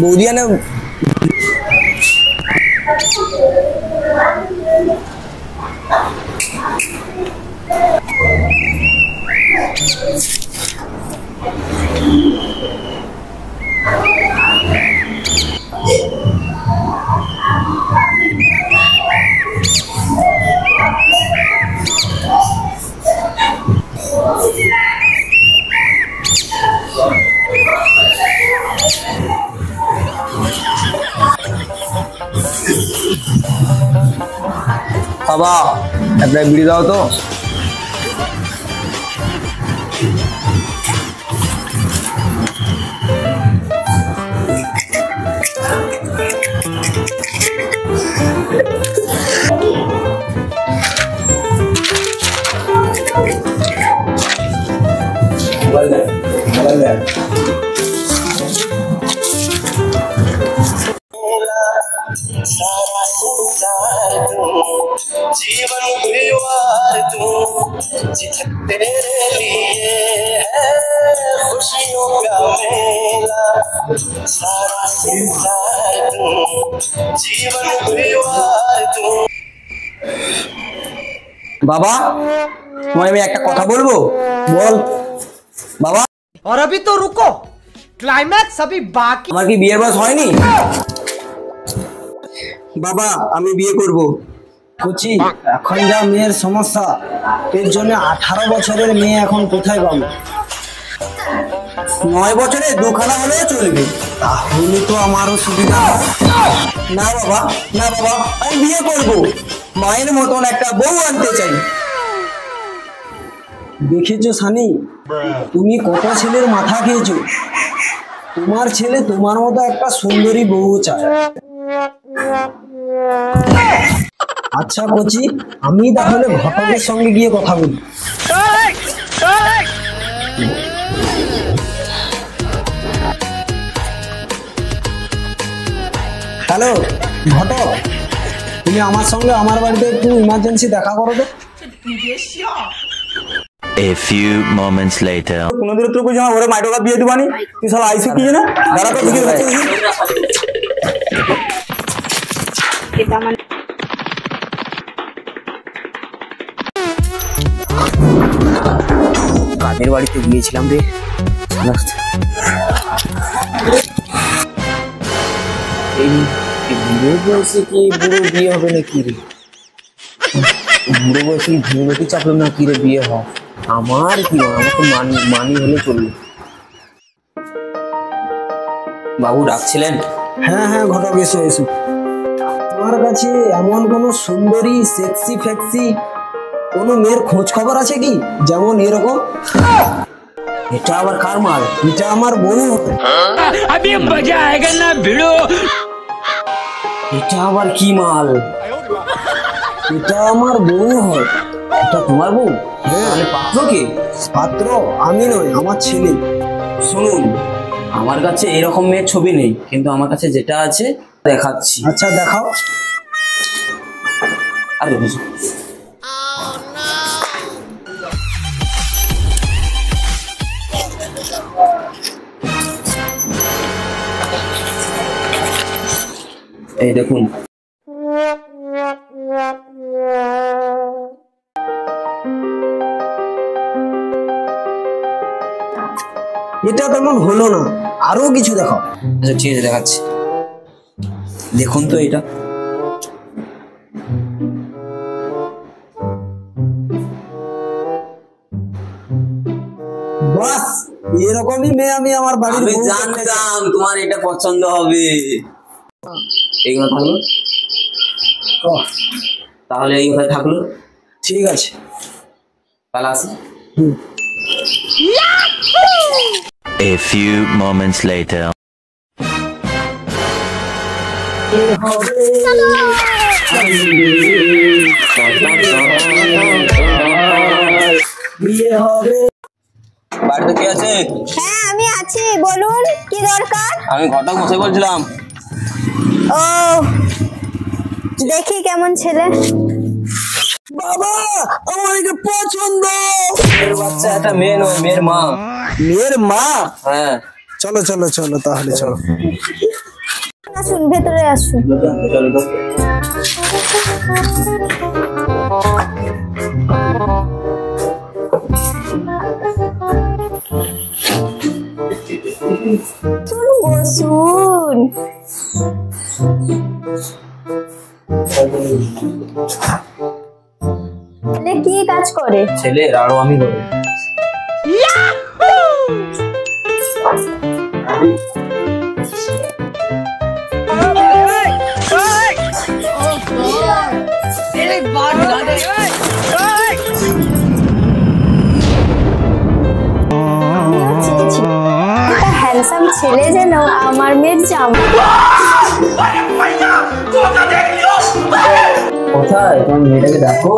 বৌদিয়ানে বাবা একটা বিড়ি দাও তো। जीवन परिवार दूं तेरे लिए है खुशियों का मेला सारा संसार दूं जीवन परिवार दूं। बाबा तुम्हें मैं एक कथा बोलबो बोल बाबा। और अभी तो रुको क्लाइमैक्स अभी बाकी। আমার কি বিয়ের বয়স হয়নি বাবা? আমি বিয়ে করব। কুচি এখন যা মেয়ের সমস্যা এর জন্য 18 বছরের মেয়ে এখন কোথায় পাবো? 9 বছরে দুখানা হলেও চলবে। তাহলে তো আমারও সুবিধা। না বাবা না বাবা আমি বিয়ে করব। মায়ের মতন একটা বউ আনতে চাই। দেখেছো সানি তুমি কত ছেলের মাথা খেয়েছো। তোমার ছেলে তোমার মতো একটা সুন্দরী বউ চায়। আচ্ছা কোচি আমি তাহলে ঘটকের সঙ্গে গিয়ে কথা বলি। হ্যালো ঘটক তুমি আমার সঙ্গে আমার বাড়িতে একটু ইমার্জেন্সি দেখা করো তো। A few moments later. কোনো দিন তো কই জানা ওরে মাইটোকা বিয়ে দিবানি তুই শালা আইছো কি জানা দাঁড়া তো দিকে এটা মানে কাদের বাড়িতে গিয়েছিলাম রে। এই বুড়ো বয়সে কি বুড়ো বিয়ে হবে নাকি রে? বুড়ো বয়সে ভূমিটি চাপলাম না কি রে বিয়ে হয়? আমার কি আমার তো মানি হলে চলবে। বাবু ডাকছিলেন? হ্যাঁ হ্যাঁ ঘটক এসো এসো। তোমার কাছে এমন কোনো সুন্দরী সেক্সি ফ্যাক্সি কোনো মেয়ের খোঁজ খবর আছে কি যেমন এরকম? এটা আবার কার মাল? এটা আমার বউ হবে। अभी मजा आएगा ना भिड़ो। এটা আবার কি মাল? এটা আমার বউ হয়। এটা তোমার বউ? তাহলে পাত্র কে? পাত্র আমি নয় আমার ছেলে। শুনুন আমার কাছে এরকম মেয়ের ছবি নেই কিন্তু আমার কাছে যেটা আছে দেখাচ্ছি। আচ্ছা দেখাও। আরে বুঝো এই দেখুন এটা তেমন হলো না আরো কিছু দেখাও। আচ্ছা ঠিক আছে দেখাচ্ছি। দেখুন তো এটা বাস এরকমই মেয়ে আমি আমার বাড়ির আমি বউ জানতাম তোমার এটা পছন্দ হবে। এইগুলো থাকলো তাহলে এই কথায় থাকলো। ঠিক আছে তাহলে আসি। A few moments later. বিয়ে হবে। বাড়িতে কে আছে? হ্যাঁ আমি আছি বলুন কি দরকার? আমি ঘটক মশাই বলছিলাম। ও দেখি কেমন ছেলে। বাবা আমার এটা পছন্দ। মেয়ের বাচ্চা একটা মেয়ে নয় মেয়ের মা। মেয়ের মা? হ্যাঁ চলো চলো চলো তাহলে চলো। আসুন ভেতরে আসুন। বসুন। ছেলে কি কাজ করে? ছেলে আরো আমি করি। হ্যান্ডসাম ছেলে যেন আমার মেয়ের জামা। কোথায় তোমার মেয়েটাকে দেখো?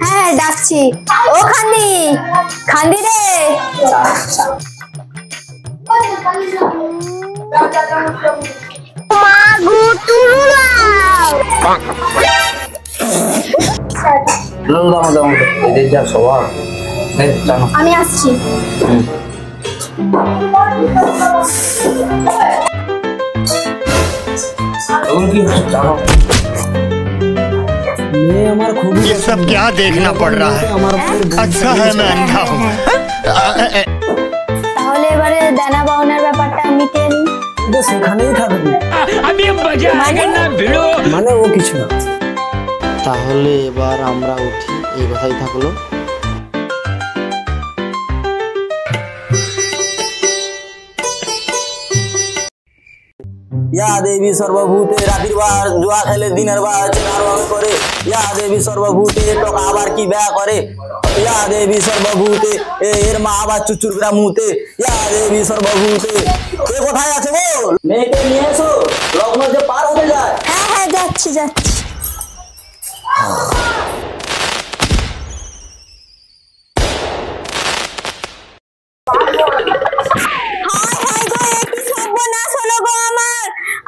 হ্যাঁ ডাকছি। ও খান্দি, খান্দি রে। এদের যা স্বভাব, জানো। আমি আসছি। জানো মেয়ে আমার খুবই ये सब क्या देखना पड़ रहा है? আমার अच्छा है मैं अंधा हूँ। তাহলে এবারে দেনা পাওনার ব্যাপারটা মিটিয়ে নিই। সেখানেই থাকবি, अभी मजा आएगा ना भिड़ो। মানে ও কিছু না। তাহলে এবার আমরা উঠি, এই কথাই থাকলো। ইয়া দেবী সর্বভূতে রাতের বার জুয়া খেলে দিনের বার চেনার রং করে। ইয়া দেবী সর্বভূতে টকা আবার কি ব্যয় করে। ইয়া দেবী সর্বভূতে এর মা আবার চুচুর গ্রাম মুতে। ইয়া দেবী সর্বভূতে এ কোথায় আছে বল? মেয়েকে নিয়ে এসো, লগ্ন যে পার হতে যায়। হ্যাঁ হ্যাঁ যাচ্ছি যাচ্ছি।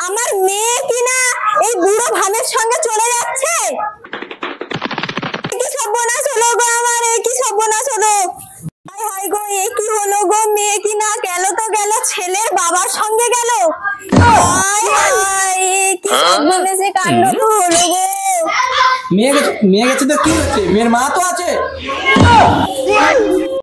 আমার মেয়ে কিনা এই বুড়ো ভামের সঙ্গে চলে যাচ্ছে। কি সর্বনাশ হলো গো আমার, এই কি সর্বনাশ হলো। হায় হায় গো, এই কি হলো গো, মেয়ে কিনা গেল তো গেল, ছেলের বাবার সঙ্গে গেল। হায় হায়, এই কি সর্বনাশে কাণ্ড তো হলো গো। মেয়ে গেছে তো কি হচ্ছে, মেয়ের মা তো আছে।